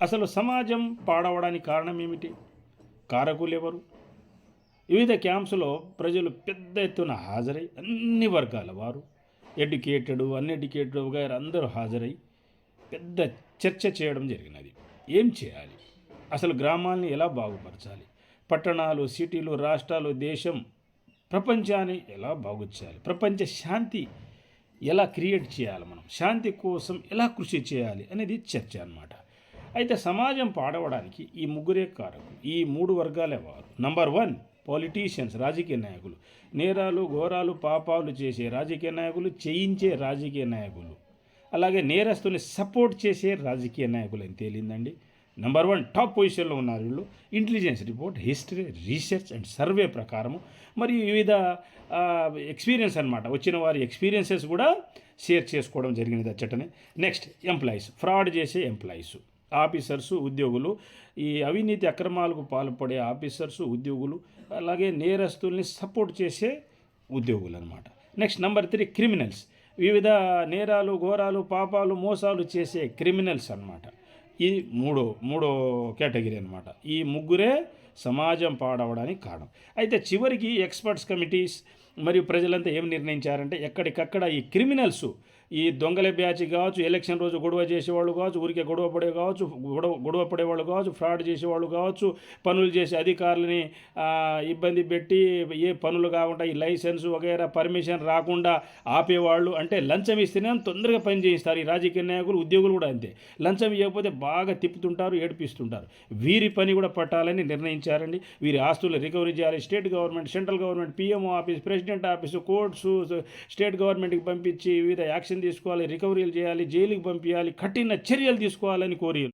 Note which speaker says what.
Speaker 1: అసలు సమాజం పాడవడానికి కారణం ఏమిటి? కారకులెవరు? వివిధ క్యాంప్స్‌లో ప్రజలు పెద్ద ఎత్తున హాజరై అన్ని వర్గాల వారు ఎడ్యుకేటెడ్, అన్‌ఎడ్యుకేటెడ్ వగైరా అందరూ హాజరై పెద్ద చర్చ చేయడం జరిగినది. ఏం చేయాలి? అసలు గ్రామాల్ని ఎలా బాగుపరచాలి? పట్టణాలు, సిటీలు, రాష్ట్రాలు, దేశం, ప్రపంచాన్ని ఎలా బాగు చేయాలి? ప్రపంచ శాంతి ఎలా క్రియేట్ చేయాలి మనం? శాంతి కోసం ఎలా కృషి చేయాలి అనేది చర్చ అన్నమాట. అయితే సమాజం పాడవడానికి ఈ ముగ్గురే కారకులు. ఈ 3 వర్గాలే వారు. నంబర్ 1 పొలిటీషియన్స్, రాజకీయ నాయకులు. నేరాలు, ఘోరాలు, పాపాలు చేసే రాజకీయ నాయకులు, చేయించే రాజకీయ నాయకులు. అలాగే నేరస్తుల్ని సపోర్ట్ చేసే రాజకీయ నాయకులు అని తేలిందండి. నంబర్ 1 టాప్ పొజిషన్లో ఉన్నారు వీళ్ళు. Intelligence report, history, research and survey ప్రకారము మరియు వివిధ ఎక్స్పీరియన్స్ అనమాట. వచ్చిన వారి ఎక్స్పీరియన్సెస్ కూడా షేర్ చేసుకోవడం జరిగినది అచ్చటనే. నెక్స్ట్ ఎంప్లాయీస్, ఫ్రాడ్ చేసే ఎంప్లాయీస్, ఆఫీసర్సు, ఉద్యోగులు, ఈ అవినీతి అక్రమాలకు పాల్పడే ఆఫీసర్సు, ఉద్యోగులు, అలాగే నేరస్తుల్ని సపోర్ట్ చేసే ఉద్యోగులు అనమాట. నెక్స్ట్ నంబర్ 3 క్రిమినల్స్, వివిధ నేరాలు, ఘోరాలు, పాపాలు, మోసాలు చేసే క్రిమినల్స్ అనమాట. ఇది మూడో కేటగిరీ అనమాట. ఈ ముగ్గురే సమాజం పాడవడానికి కారణం. అయితే చివరికి ఎక్స్పర్ట్స్ కమిటీస్ మరియు ప్రజలంతా ఏం నిర్ణయించారంటే ఎక్కడికక్కడ ఈ క్రిమినల్స్, ఈ దొంగల బ్యాచ్ కావచ్చు, ఎలక్షన్ రోజు గొడవ చేసేవాళ్ళు కావచ్చు, ఊరికే గొడవ పడే కావచ్చు, గొడవ పడేవాళ్ళు కావచ్చు, ఫ్రాడ్ చేసేవాళ్ళు కావచ్చు, పనులు చేసే అధికారులని ఇబ్బంది పెట్టి ఏ పనులు కాకుండా ఈ లైసెన్స్ వగైరా పర్మిషన్ రాకుండా ఆపేవాళ్ళు, అంటే లంచం ఇస్తేనే తొందరగా పని చేయిస్తారు ఈ రాజకీయ నాయకులు, ఉద్యోగులు కూడా అంతే. లంచం ఇవ్వకపోతే బాగా తిప్పుతుంటారు, ఏడిపిస్తుంటారు. వీరి పని కూడా పట్టాలని నిర్ణయించారండి. వీరి ఆస్తులు రికవరీ చేయాలి. State government, central government, PMO office, president office, courts, state గవర్నమెంట్కి పంపించి వివిధ యాక్షన్ తీసుకోవాలి, రికవరీలు చేయాలి, జైలుకి పంపించాలి, కఠిన చర్యలు తీసుకోవాలని కోరి